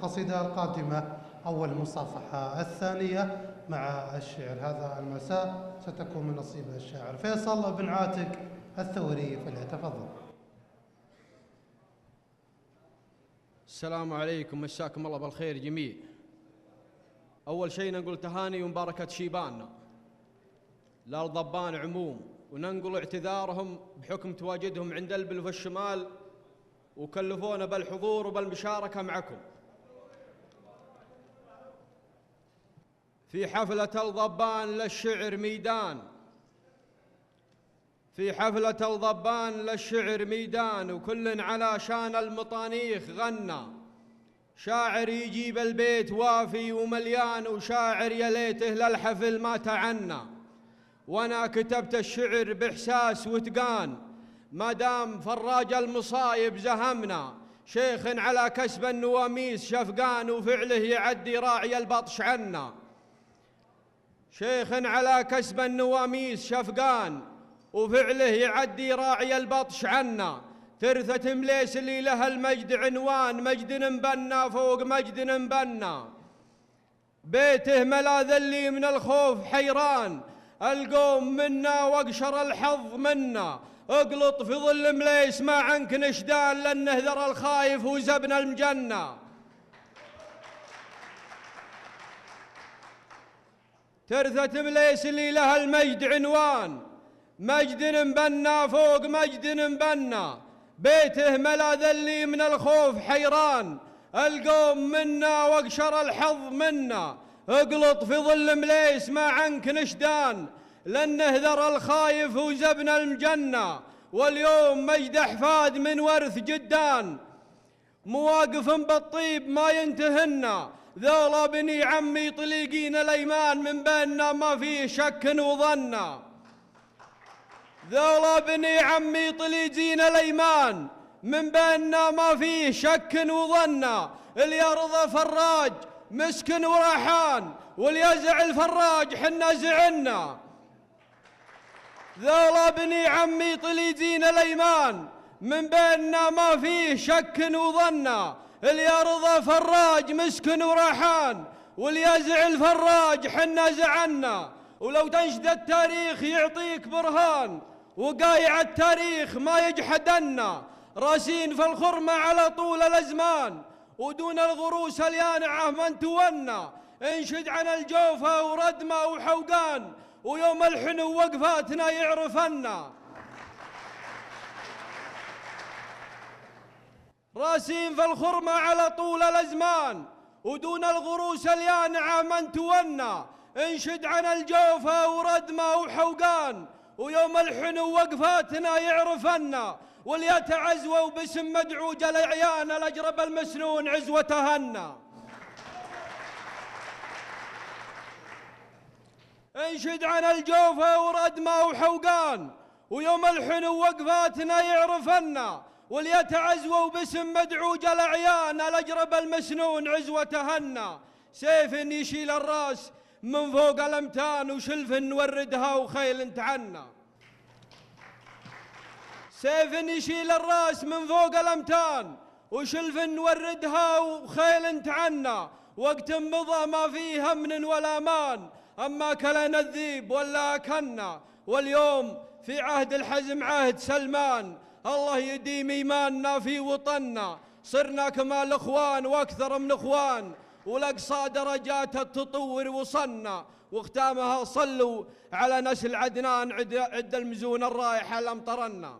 القصيدة القادمة أول المصافحة الثانية مع الشعر. هذا المساء ستكون من نصيب الشاعر فيصل بن عاتق الثوري، فليتفضل. السلام عليكم، مساكم الله بالخير جميع. أول شيء نقول تهاني ومباركة شيباننا للضبان عموم، وننقل اعتذارهم بحكم تواجدهم عند البل في الشمال وكلفونا بالحضور وبالمشاركة معكم في حفلة الضبان للشعر ميدان. في حفلة الضبان للشعر ميدان، وكل على شان المطانيخ غنى. شاعر يجيب البيت وافي ومليان، وشاعر يا ليته للحفل ما تعنى. وانا كتبت الشعر باحساس وتقان، ما دام فراج المصايب زهمنا. شيخ على كسب النواميس شفقان، وفعله يعدي راعي البطش عنا. شيخ على كسب النواميس شفقان، وفعله يعدي راعي البطش عنا. ترثة مليس اللي لها المجد عنوان، مجد مبنى فوق مجد مبنى. بيته ملاذ اللي من الخوف حيران، القوم منا واقشر الحظ منا. اقلط في ظل مليس ما عنك نشدان، لانه ذرى الخايف وزبن المجنة. ترثة مليس اللي لها المجد عنوان، مجد مبنى فوق مجد مبنى. بيته ملاذ اللي من الخوف حيران، القوم منا واقشر الحظ منا. اقلط في ظل مليس ما عنك نشدان، لانه ذرى الخايف وزبن المجنة. واليوم مجد احفاد من ورث جدان، مواقف بالطيب ما ينتهنا. ذولا بني عمي طليقين الايمان، من بيننا ما فيه شك وظنا. ذولا بني عمي طليقين الايمان، من بيننا ما فيه شك وظنا. اللي يرضى فراج مسكن ورحان، واللي يزع الفراج حنا زعلنا. ذولا بني عمي طليقين الايمان، من بيننا ما فيه شك وظنا. اللي يرضى فراج مسكن ورحان، واللي يزع الفراج حنا زعلنا. ولو تنشد التاريخ يعطيك برهان، وقايع التاريخ ما يجحدنا. راسين في الخرمة على طول الازمان، ودون الغروس اليانعة من تونا. انشد عن الجوفة وردمة وحوقان، ويوم الحنو وقفاتنا يعرفنا. راسين في الخرمة على طول الازمان، ودون الغروس اليانعة من تونا. انشد عن الجوفة وردمة وحوقان، ويوم الحنو وقفاتنا يعرفنا. وليتعزووا باسم مدعوج العيان، الاجرب المسنون عزوتهن. انشد عن الجوفة وردمة وحوقان، ويوم الحنو وقفاتنا يعرفنا. وليتعزووا باسم مدعوج الاعيان، الاجرب المسنون عزوتهن. سيف يشيل الراس من فوق الامتان، وشلف نوردها وخيل تعنا. سيف يشيل الراس من فوق الامتان، وشلف نوردها وخيل تعنا. وقت مضى ما فيه امن ولا امان، اما كلنا الذيب ولا كنا. واليوم في عهد الحزم عهد سلمان، الله يديم ايماننا في وطننا. صرنا كما الاخوان واكثر من اخوان، والاقصى درجات التطور وصلنا. واختامها صلوا على نسل عدنان، عد المزون الرايحه لم طرنا.